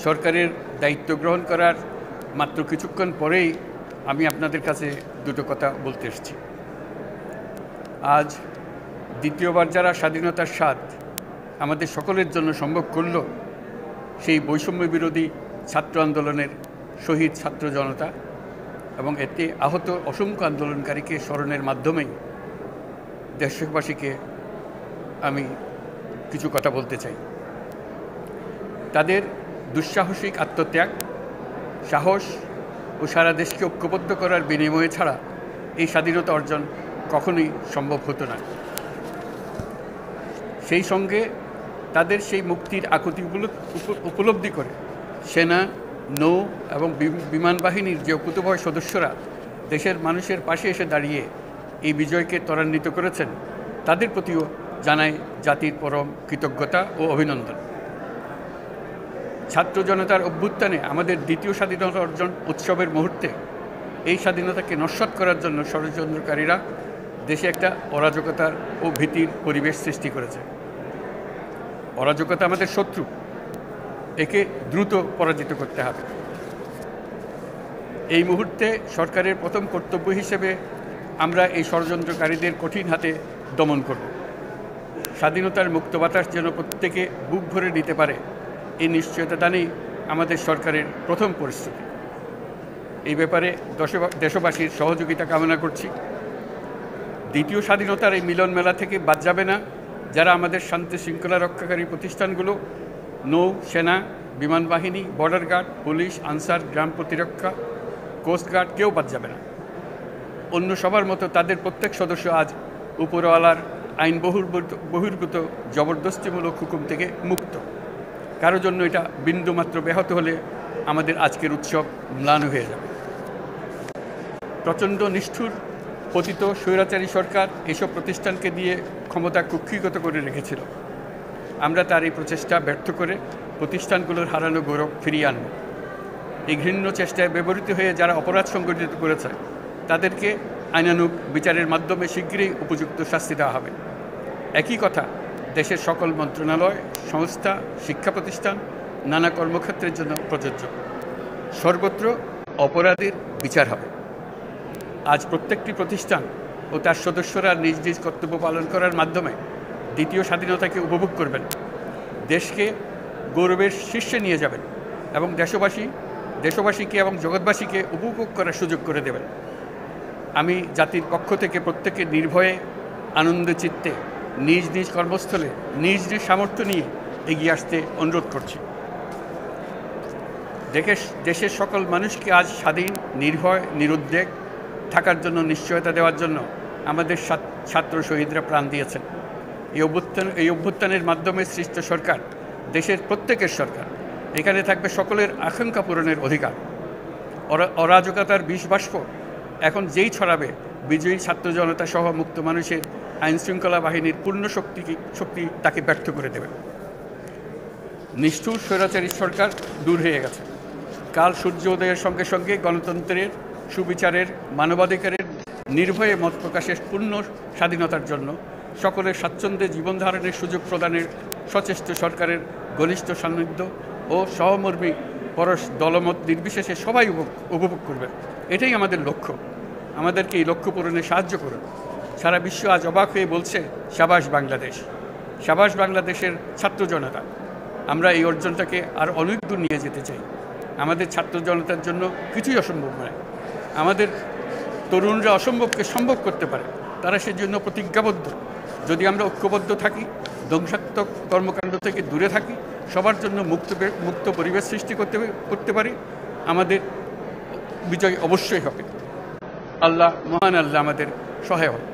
সরকারের দায়িত্ব গ্রহণ করার মাত্র কিছুক্ষণ পরেই আমি আপনাদের কাছে দুটো কথা বলতে এসেছি। আজ দ্বিতীয়বার যারা স্বাধীনতার স্বাদ আমাদের সকলের জন্য সম্ভব করল, সেই বৈষম্য বিরোধী ছাত্র আন্দোলনের শহীদ ছাত্র জনতা এবং এতে আহত অসংখ্য আন্দোলনকারীকে স্মরণের মাধ্যমেই দেশবাসীকে আমি কিছু কথা বলতে চাই। তাদের দুঃসাহসিক আত্মত্যাগ, সাহস ও সারা দেশকে ঐক্যবদ্ধ করার বিনিময়ে ছাড়া এই স্বাধীনতা অর্জন কখনোই সম্ভব হতো না। সেই সঙ্গে তাদের সেই মুক্তির আকুতি উপলব্ধি করে সেনা, নৌ এবং বিমান বাহিনীর যে অকুতোভয় সদস্যরা দেশের মানুষের পাশে এসে দাঁড়িয়ে এই বিজয়কে ত্বরান্বিত করেছেন, তাদের প্রতিও জানাই জাতির পরম কৃতজ্ঞতা ও অভিনন্দন। ছাত্র জনতার অভ্যুত্থানে আমাদের দ্বিতীয় স্বাধীনতা অর্জন উৎসবের মুহূর্তে এই স্বাধীনতাকে নস্যাৎ করার জন্য ষড়যন্ত্রকারীরা দেশে একটা অরাজকতার ও ভীতির পরিবেশ সৃষ্টি করেছে। অরাজকতা আমাদের শত্রু, একে দ্রুত পরাজিত করতে হবে। এই মুহূর্তে সরকারের প্রথম কর্তব্য হিসেবে আমরা এই ষড়যন্ত্রকারীদের কঠিন হাতে দমন করব। স্বাধীনতার মুক্ত বাতাস যেন প্রত্যেকে বুক ভরে নিতে পারে, এই নিশ্চয়তা দানেই আমাদের সরকারের প্রথম পরিস্থিতি। এই ব্যাপারে দেশবাসীর সহযোগিতা কামনা করছি। দ্বিতীয় স্বাধীনতার এই মিলন মেলা থেকে বাদ যাবে না যারা আমাদের শান্তি শৃঙ্খলা রক্ষাকারী প্রতিষ্ঠানগুলো, নৌ, সেনা, বিমান বাহিনী, বর্ডার গার্ড, পুলিশ, আনসার, গ্রাম প্রতিরক্ষা, কোস্টগার্ড, কেউ বাদ যাবে না। অন্য সবার মতো তাদের প্রত্যেক সদস্য আজ উপরওয়ালার আইন বহির্ভূত জবরদস্তিমূলক হুকুম থেকে মুক্ত। কারোর জন্য এটা বিন্দুমাত্র ব্যাহত হলে আমাদের আজকের উৎসব ম্লান হয়ে যাবে। প্রচণ্ড নিষ্ঠুর পতিত স্বৈরাচারী সরকার এসব প্রতিষ্ঠানকে দিয়ে ক্ষমতা কুক্ষিগত করে রেখেছিল। আমরা তার এই প্রচেষ্টা ব্যর্থ করে প্রতিষ্ঠানগুলোর হারানো গৌরব ফিরিয়ে আনব। এই ঘৃণ্য চেষ্টায় ব্যবহৃত হয়ে যারা অপরাধ সংগঠিত করেছে তাদেরকে আইনানুগ বিচারের মাধ্যমে শীঘ্রই উপযুক্ত শাস্তি দেওয়া হবে। একই কথা দেশের সকল মন্ত্রণালয়, সংস্থা, শিক্ষা প্রতিষ্ঠান, নানা কর্মক্ষেত্রের জন্য প্রযোজ্য। সর্বত্র অপরাধীর বিচার হবে। আজ প্রত্যেকটি প্রতিষ্ঠান ও তার সদস্যরা নিজ নিজ কর্তব্য পালন করার মাধ্যমে দ্বিতীয় স্বাধীনতাকে উপভোগ করবেন, দেশকে গৌরবের শীর্ষে নিয়ে যাবেন এবং দেশবাসীকে এবং জগৎবাসীকে উপভোগ করার সুযোগ করে দেবেন। আমি জাতির পক্ষ থেকে প্রত্যেকে নির্ভয়ে আনন্দ চিত্তে নিজ নিজ কর্মস্থলে নিজ নিজ সামর্থ্য নিয়ে এগিয়ে আসতে অনুরোধ করছি। দেশের সকল মানুষকে আজ স্বাধীন, নির্ভয়, নিরুদ্বেগ থাকার জন্য নিশ্চয়তা দেওয়ার জন্য আমাদের ছাত্র শহীদরা প্রাণ দিয়েছেন। এই অভ্যুত্থানের মাধ্যমে সৃষ্ট সরকার দেশের প্রত্যেকের সরকার। এখানে থাকবে সকলের আকাঙ্ক্ষা পূরণের অধিকার। অরাজকতার বিষবাষ্প এখন যেই ছড়াবে, বিজয়ী ছাত্র জনতা সহ মুক্ত মানুষের আইনশৃঙ্খলা বাহিনীর পূর্ণ শক্তি তাকে ব্যর্থ করে দেবে। নিষ্ঠুর স্বৈরাচারী সরকার দূর হয়ে গেছে। কাল সূর্য উদয়ের সঙ্গে সঙ্গে গণতন্ত্রের, সুবিচারের, মানবাধিকারের নির্ভয়ে মত প্রকাশের পূর্ণ স্বাধীনতার জন্য সকলের স্বাচ্ছন্দ্যে জীবন ধারণের সুযোগ প্রদানের সচেষ্ট সরকারের ঘনিষ্ঠ সান্নিধ্য ও সহমর্মী পরশ দলমত নির্বিশেষে সবাই উপভোগ করবে। এটাই আমাদের লক্ষ্য। আমাদেরকে এই লক্ষ্য পূরণে সাহায্য করুন। সারা বিশ্ব আজ অবাক হয়ে বলছে, সাবাস বাংলাদেশ, সাবাস বাংলাদেশের ছাত্র জনতা। আমরা এই অর্জনটাকে আর অনেক দূর নিয়ে যেতে চাই। আমাদের ছাত্র জনতার জন্য কিছুই অসম্ভব নয়। আমাদের তরুণরা অসম্ভবকে সম্ভব করতে পারে, তারা সেজন্য প্রতিজ্ঞাবদ্ধ। যদি আমরা ঐক্যবদ্ধ থাকি, ধ্বংসাত্মক কর্মকাণ্ড থেকে দূরে থাকি, সবার জন্য মুক্ত পরিবেশ সৃষ্টি করতে পারি, আমাদের বিজয় অবশ্যই হবে। আল্লাহ, মহান আল্লাহ আমাদের সহায় হবে।